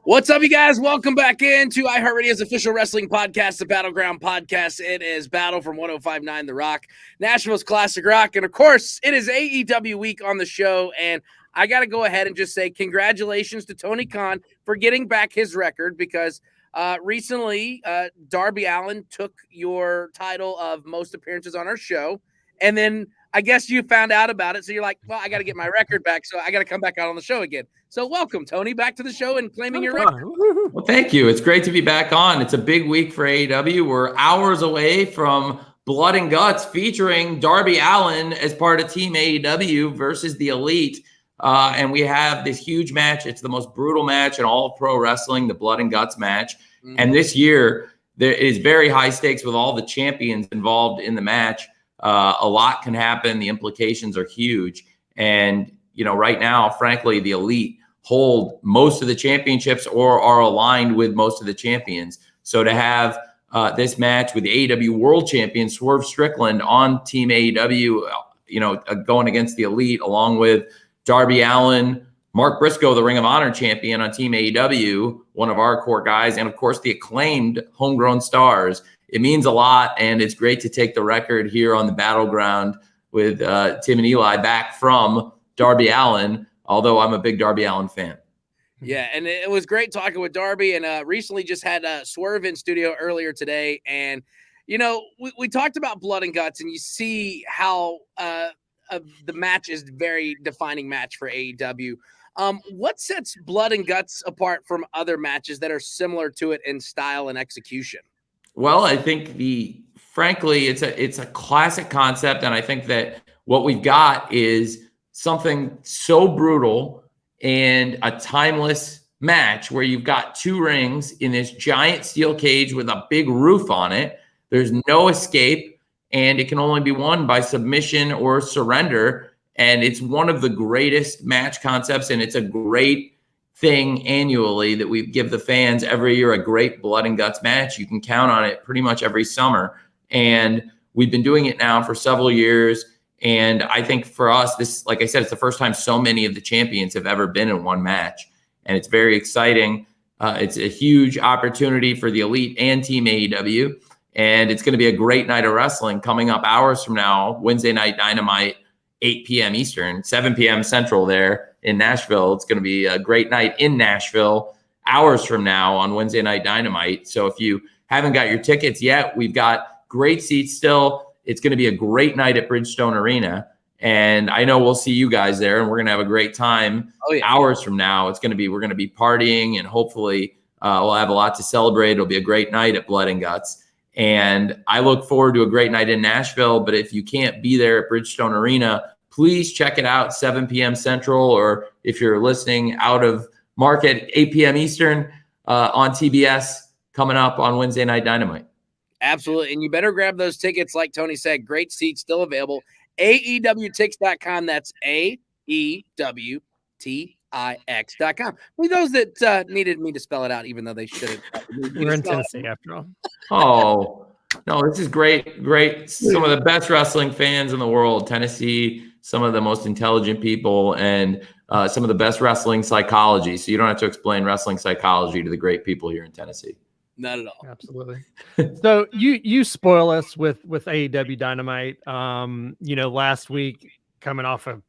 What's up, you guys? Welcome back into iHeartRadio's official wrestling podcast, the Battleground Podcast. It is Battle from 105.9 The Rock, Nashville's Classic Rock. And, of course, it is AEW week on the show. And I got to go ahead and just say congratulations to Tony Khan for getting back his record because recently Darby Allin took your title of most appearances on our show. And then I guess you found out about it. So you're like, well, I got to get my record back. So I got to come back out on the show again. So welcome, Tony, back to the show and claiming your record. Well, thank you. It's great to be back on. It's a big week for AEW. We're hours away from Blood and Guts featuring Darby Allin as part of Team AEW versus the Elite. And we have this huge match. It's the most brutal match in all of pro wrestling, the Blood and Guts match. Mm-hmm. And this year, there is very high stakes with all the champions involved in the match. A lot can happen. The implications are huge. And, you know, right now, frankly, the Elite hold most of the championships or are aligned with most of the champions. So to have this match with the AEW World Champion Swerve Strickland on Team AEW, you know, going against the Elite, along with Darby Allin, Mark Briscoe, the Ring of Honor champion on Team AEW, one of our core guys, and of course the acclaimed Homegrown Stars. It means a lot, and it's great to take the record here on the Battleground with Tim and Eli back from Darby Allin, although I'm a big Darby Allin fan. Yeah, and it was great talking with Darby, and recently just had Swerve in studio earlier today. And, you know, we talked about Blood and Guts, and you see how the match is a very defining match for AEW. What sets Blood and Guts apart from other matches that are similar to it in style and execution? Well, I think frankly, it's a classic concept, and I think that what we've got is something so brutal and a timeless match where you've got two rings in this giant steel cage with a big roof on it. There's no escape, and it can only be won by submission or surrender. And it's one of the greatest match concepts, and it's a great thing annually that we give the fans every year, a great Blood and Guts match. You can count on it pretty much every summer. And we've been doing it now for several years. And I think for us, this, like I said, it's the first time so many of the champions have ever been in one match. And it's very exciting. It's a huge opportunity for the Elite and Team AEW. And it's going to be a great night of wrestling coming up hours from now, Wednesday Night Dynamite, 8 p.m. Eastern, 7 p.m. Central there in Nashville. It's going to be a great night in Nashville hours from now on Wednesday Night Dynamite. So if you haven't got your tickets yet, we've got great seats still. It's going to be a great night at Bridgestone Arena. And I know we'll see you guys there, and we're going to have a great time. Hours from now. We're going to be partying, and hopefully we'll have a lot to celebrate. It'll be a great night at Blood and Guts. And I look forward to a great night in Nashville. But if you can't be there at Bridgestone Arena, please check it out, 7 p.m. Central, or if you're listening out of market, 8 p.m. Eastern on TBS coming up on Wednesday Night Dynamite. Absolutely. And you better grab those tickets. Like Tony said, great seats still available. AEWTix.com. That's AEWTix.com. For those that needed me to spell it out, even though they shouldn't. We're in Tennessee after all. Oh, no, this is great. Great. Some of the best wrestling fans in the world, Tennessee, some of the most intelligent people, and some of the best wrestling psychology. So you don't have to explain wrestling psychology to the great people here in Tennessee. Not at all. Absolutely. So you spoil us with AEW Dynamite. You know, last week coming off a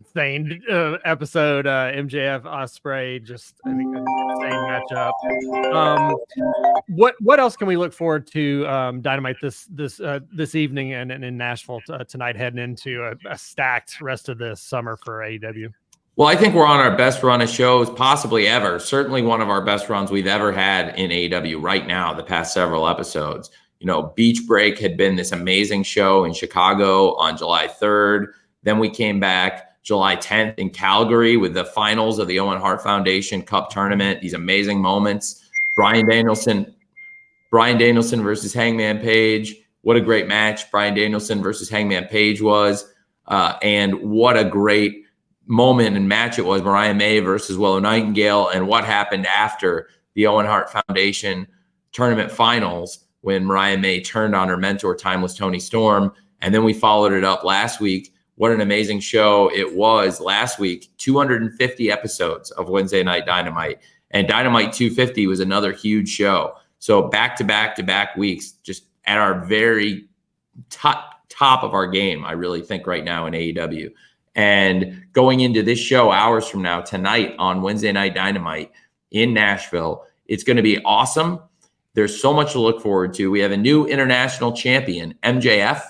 insane episode, MJF Ospreay, just I think an insane matchup. What else can we look forward to Dynamite this evening and in Nashville tonight, heading into a stacked rest of this summer for AEW? Well, I think we're on our best run of shows possibly ever. Certainly one of our best runs we've ever had in AEW right now, the past several episodes. You know, Beach Break had been this amazing show in Chicago on July 3rd. Then we came back July 10th in Calgary with the finals of the Owen Hart Foundation Cup tournament. These amazing moments. Bryan Danielson versus Hangman Page. What a great match Bryan Danielson versus Hangman Page was. And what a great moment and match it was, Mariah May versus Willow Nightingale, and what happened after the Owen Hart Foundation tournament finals when Mariah May turned on her mentor, Timeless Tony Storm. And then we followed it up last week. What an amazing show it was last week. 250 episodes of Wednesday Night Dynamite. And Dynamite 250 was another huge show. So back-to-back weeks, just at our very top of our game, I really think right now in AEW. And going into this show hours from now, tonight on Wednesday Night Dynamite in Nashville, it's going to be awesome. There's so much to look forward to. We have a new international champion, MJF,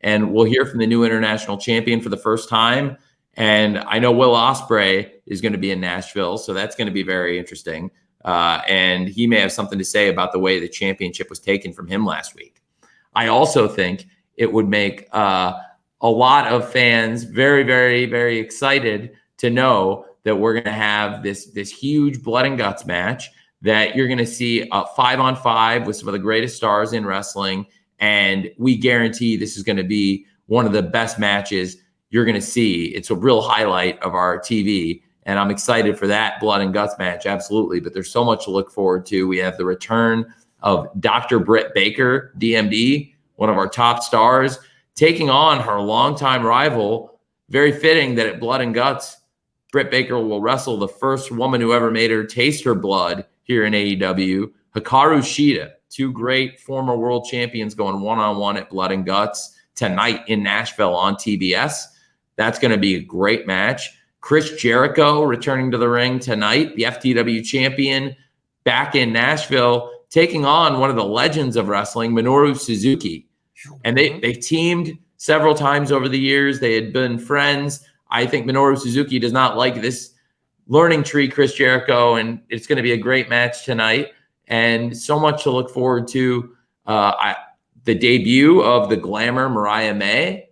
and we'll hear from the new international champion for the first time. And I know Will Ospreay is going to be in Nashville, so that's going to be very interesting. And he may have something to say about the way the championship was taken from him last week. I also think it would make a lot of fans very, very, very excited to know that we're going to have this huge blood and guts match, that you're going to see a 5-on-5 with some of the greatest stars in wrestling. And we guarantee this is going to be one of the best matches you're going to see. It's a real highlight of our TV. And I'm excited for that blood and guts match. Absolutely. But there's so much to look forward to. We have the return of Dr. Britt Baker, DMD, one of our top stars, taking on her longtime rival. Very fitting that at Blood and Guts, Britt Baker will wrestle the first woman who ever made her taste her blood here in AEW, Hikaru Shida. Two great former world champions going one-on-one at Blood and Guts tonight in Nashville on TBS. That's going to be a great match. Chris Jericho returning to the ring tonight, the FTW champion, back in Nashville, taking on one of the legends of wrestling, Minoru Suzuki. And they teamed several times over the years. They had been friends. I think Minoru Suzuki does not like this learning tree, Chris Jericho, and it's going to be a great match tonight. And so much to look forward to. The debut of the Glamour Mariah May,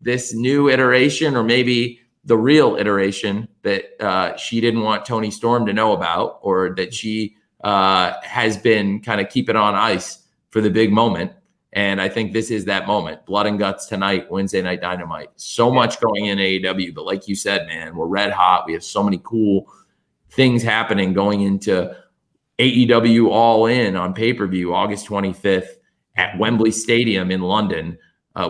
this new iteration, or maybe the real iteration that she didn't want Tony Storm to know about, or that she has been kind of keeping on ice for the big moment. And I think this is that moment. Blood and Guts tonight, Wednesday Night Dynamite. So much going in AEW, but like you said, man, we're red hot. We have so many cool things happening going into AEW All In on pay-per-view August 25th at Wembley Stadium in London.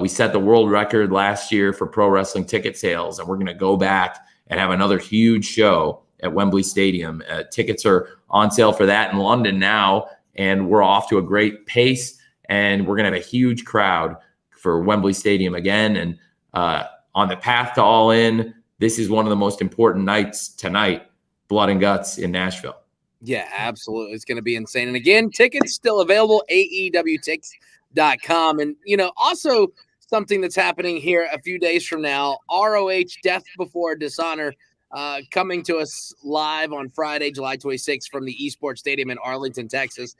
We set the world record last year for pro wrestling ticket sales, and we're going to go back and have another huge show at Wembley Stadium. Tickets are on sale for that in London now, and we're off to a great pace. And we're going to have a huge crowd for Wembley Stadium again. And on the path to All In, this is one of the most important nights tonight, Blood and Guts in Nashville. Yeah, absolutely. It's going to be insane. And again, tickets still available, AEWTix.com. And, also something that's happening here a few days from now, ROH Death Before Dishonor, coming to us live on Friday, July 26th from the Esports Stadium in Arlington, Texas.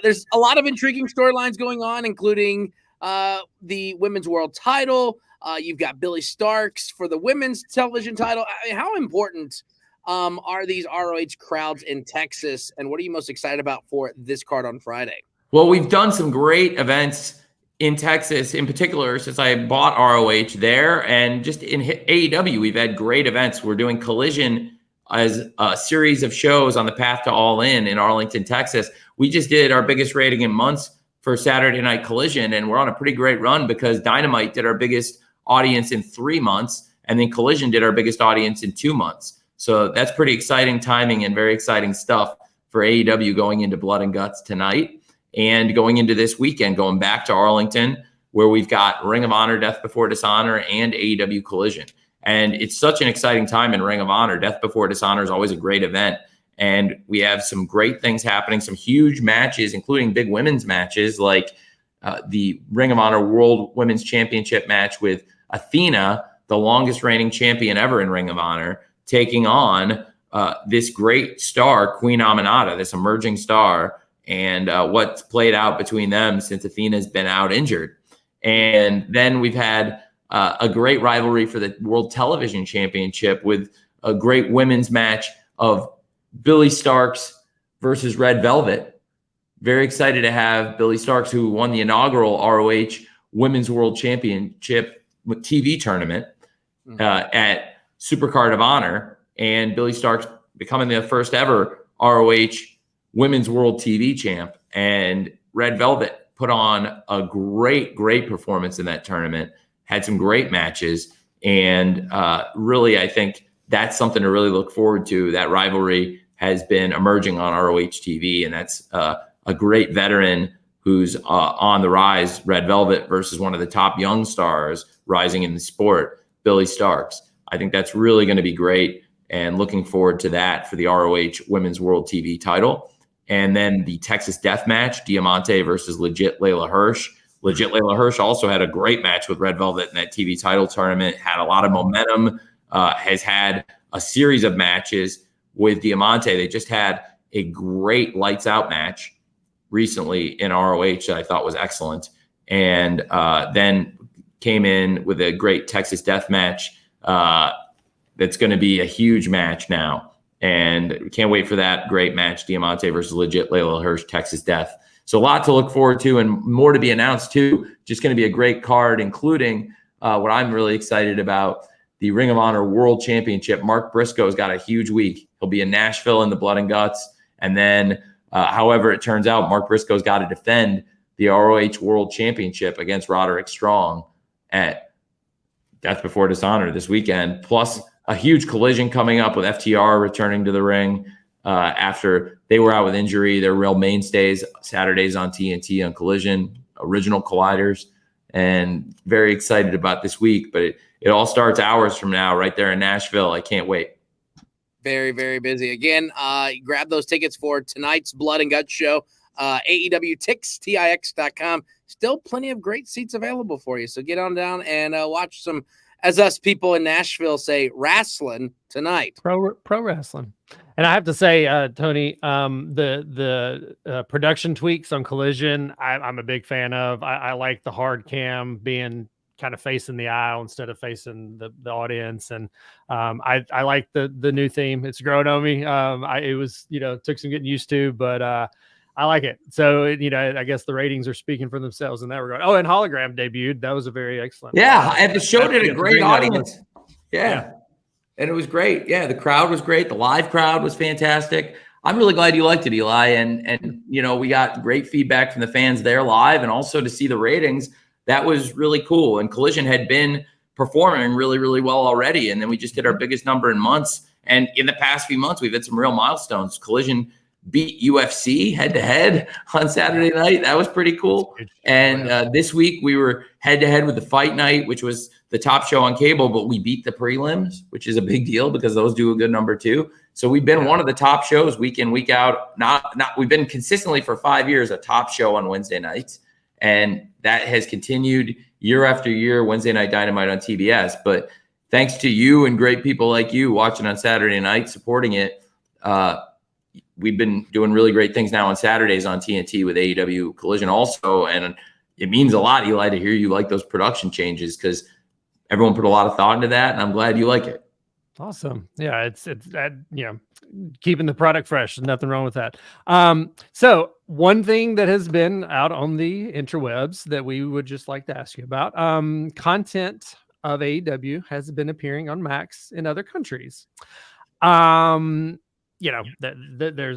There's a lot of intriguing storylines going on, including the women's world title. You've got Billy Starks for the women's television title. I mean, how important are these ROH crowds in Texas, and what are you most excited about for this card on Friday? Well, we've done some great events in Texas, in particular, since I bought ROH there, and just in AEW, we've had great events. We're doing Collision as a series of shows on the path to All In Arlington, Texas. We just did our biggest rating in months for Saturday Night Collision, and we're on a pretty great run because Dynamite did our biggest audience in 3 months, and then Collision did our biggest audience in 2 months. So that's pretty exciting timing and very exciting stuff for AEW going into Blood and Guts tonight and going into this weekend, going back to Arlington, where we've got Ring of Honor, Death Before Dishonor, and AEW Collision. And it's such an exciting time in Ring of Honor. Death Before Dishonor is always a great event. And we have some great things happening, some huge matches, including big women's matches like the Ring of Honor World Women's Championship match with Athena, the longest reigning champion ever in Ring of Honor, taking on this great star, Queen Aminata, this emerging star, and what's played out between them since Athena's been out injured. And then we've had a great rivalry for the World Television Championship with a great women's match of Billy Starks versus Red Velvet. Very excited to have Billy Starks, who won the inaugural ROH Women's World Championship TV tournament at Supercard of Honor, and Billy Starks becoming the first ever ROH Women's World TV champ. And Red Velvet put on a great performance in that tournament, had some great matches, and really, I think that's something to really look forward to. That rivalry has been emerging on ROH TV, and that's a great veteran who's on the rise, Red Velvet, versus one of the top young stars rising in the sport, Billy Starks. I think that's really going to be great, and looking forward to that for the ROH Women's World TV title. And then the Texas Death Match, Diamante versus Legit Layla Hirsch. Legit Layla Hirsch also had a great match with Red Velvet in that TV title tournament, had a lot of momentum, has had a series of matches with Diamante. They just had a great lights out match recently in ROH that I thought was excellent. And then came in with a great Texas Death Match that's going to be a huge match now. And can't wait for that great match, Diamante versus Legit Layla Hirsch, Texas Death. So a lot to look forward to and more to be announced too. Just going to be a great card, including what I'm really excited about, the Ring of Honor World Championship. Mark Briscoe's got a huge week. He'll be in Nashville in the Blood and Guts. And then, however it turns out, Mark Briscoe's got to defend the ROH World Championship against Roderick Strong at Death Before Dishonor this weekend, plus a huge collision coming up with FTR returning to the ring after they were out with injury. They're real mainstays Saturdays on TNT on Collision, original colliders, and very excited about this week. But it all starts hours from now right there in Nashville. I can't wait. Very, very busy. Again, grab those tickets for tonight's Blood and Guts show. AEW Tix.com. Still plenty of great seats available for you. So get on down and watch some, as us people in Nashville say, wrestling tonight. Pro wrestling. And I have to say, Tony, the production tweaks on Collision, I'm a big fan of. I like the hard cam being kind of facing the aisle instead of facing the audience. And I like the new theme. It's grown on me. It was, took some getting used to, but I like it. So, I guess the ratings are speaking for themselves in that regard. Oh, and Hologram debuted. That was a very excellent. Yeah. And the show did a great audience. Yeah. And it was great. Yeah. The crowd was great. The live crowd was fantastic. I'm really glad you liked it, Eli. And we got great feedback from the fans there live, and also to see the ratings. That was really cool. And Collision had been performing really, really well already. And then we just hit our biggest number in months. And in the past few months, we've hit some real milestones. Collision beat UFC head-to-head on Saturday night. That was pretty cool. And this week we were head-to-head with the Fight Night, which was the top show on cable, but we beat the prelims, which is a big deal because those do a good number too. So we've been one of the top shows week in, week out. We've been consistently for 5 years a top show on Wednesday nights. And that has continued year after year, Wednesday Night Dynamite on TBS. But thanks to you and great people like you watching on Saturday night, supporting it, we've been doing really great things now on Saturdays on TNT with AEW Collision also. And it means a lot, Eli, to hear you like those production changes, because everyone put a lot of thought into that, and I'm glad you like it. Awesome. Yeah, it's keeping the product fresh. There's nothing wrong with that. So one thing that has been out on the interwebs that we would just like to ask you about, content of AEW has been appearing on Max in other countries. There's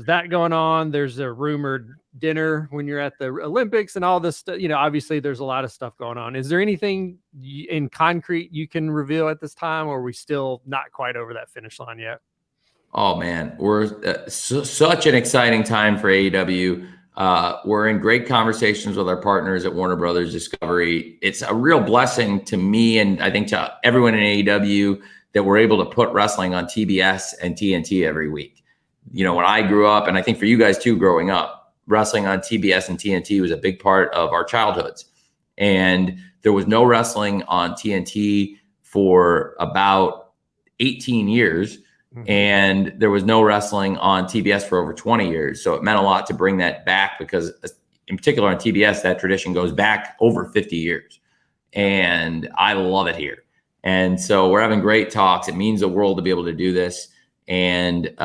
that going on. There's a rumored dinner when you're at the Olympics and all this stuff. Obviously there's a lot of stuff going on. Is there anything in concrete you can reveal at this time, or are we still not quite over that finish line yet? Oh man, we're such an exciting time for AEW. We're in great conversations with our partners at Warner Brothers Discovery. It's a real blessing to me, and I think to everyone in AEW, that we're able to put wrestling on TBS and TNT every week. When I grew up, and I think for you guys too, growing up, wrestling on TBS and TNT was a big part of our childhoods. And there was no wrestling on TNT for about 18 years. And there was no wrestling on TBS for over 20 years. So it meant a lot to bring that back, because in particular on TBS, that tradition goes back over 50 years. And I love it here. And so we're having great talks. It means the world to be able to do this. And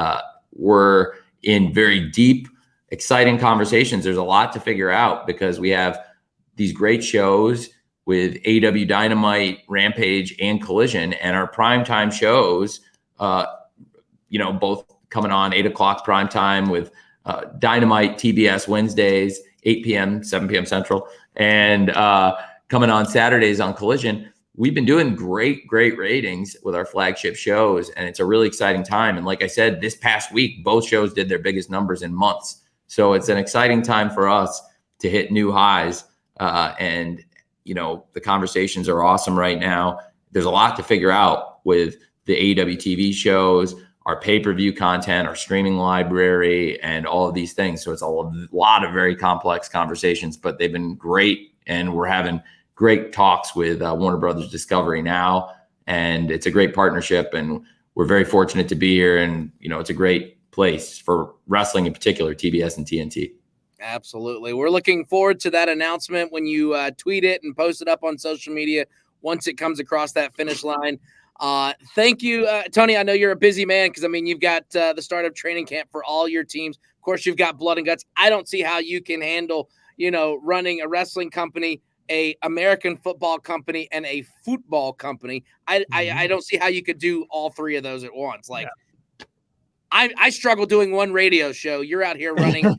we're in very deep, exciting conversations. There's a lot to figure out, because we have these great shows with AEW Dynamite, Rampage, and Collision, and our primetime shows, both coming on 8 o'clock primetime with Dynamite TBS Wednesdays, 8 p.m., 7 p.m. Central, and coming on Saturdays on Collision. we've been doing great ratings with our flagship shows, and it's a really exciting time. And like I said, this past week, both shows did their biggest numbers in months. So it's an exciting time for us to hit new highs. And, the conversations are awesome right now. There's a lot to figure out with the AEW TV shows, our pay-per-view content, our streaming library, and all of these things. So it's a lot of very complex conversations, but they've been great. And we're having great talks with Warner Brothers Discovery now. And it's a great partnership. And we're very fortunate to be here. And, it's a great place for wrestling in particular, TBS and TNT. Absolutely. We're looking forward to that announcement when you tweet it and post it up on social media once it comes across that finish line. Thank you, Tony. I know you're a busy man because, you've got the start of training camp for all your teams. Of course, you've got Blood and Guts. I don't see how you can handle, running a wrestling company, a American football company, and a football company. I don't see how you could do all three of those at once. I struggle doing one radio show. You're out here running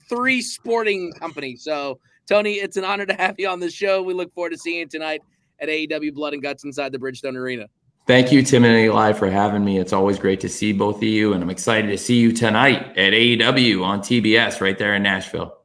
three sporting companies. So, Tony, it's an honor to have you on the show. We look forward to seeing you tonight at AEW Blood and Guts inside the Bridgestone Arena. Thank you, Tim and Eli, for having me. It's always great to see both of you, and I'm excited to see you tonight at AEW on TBS right there in Nashville.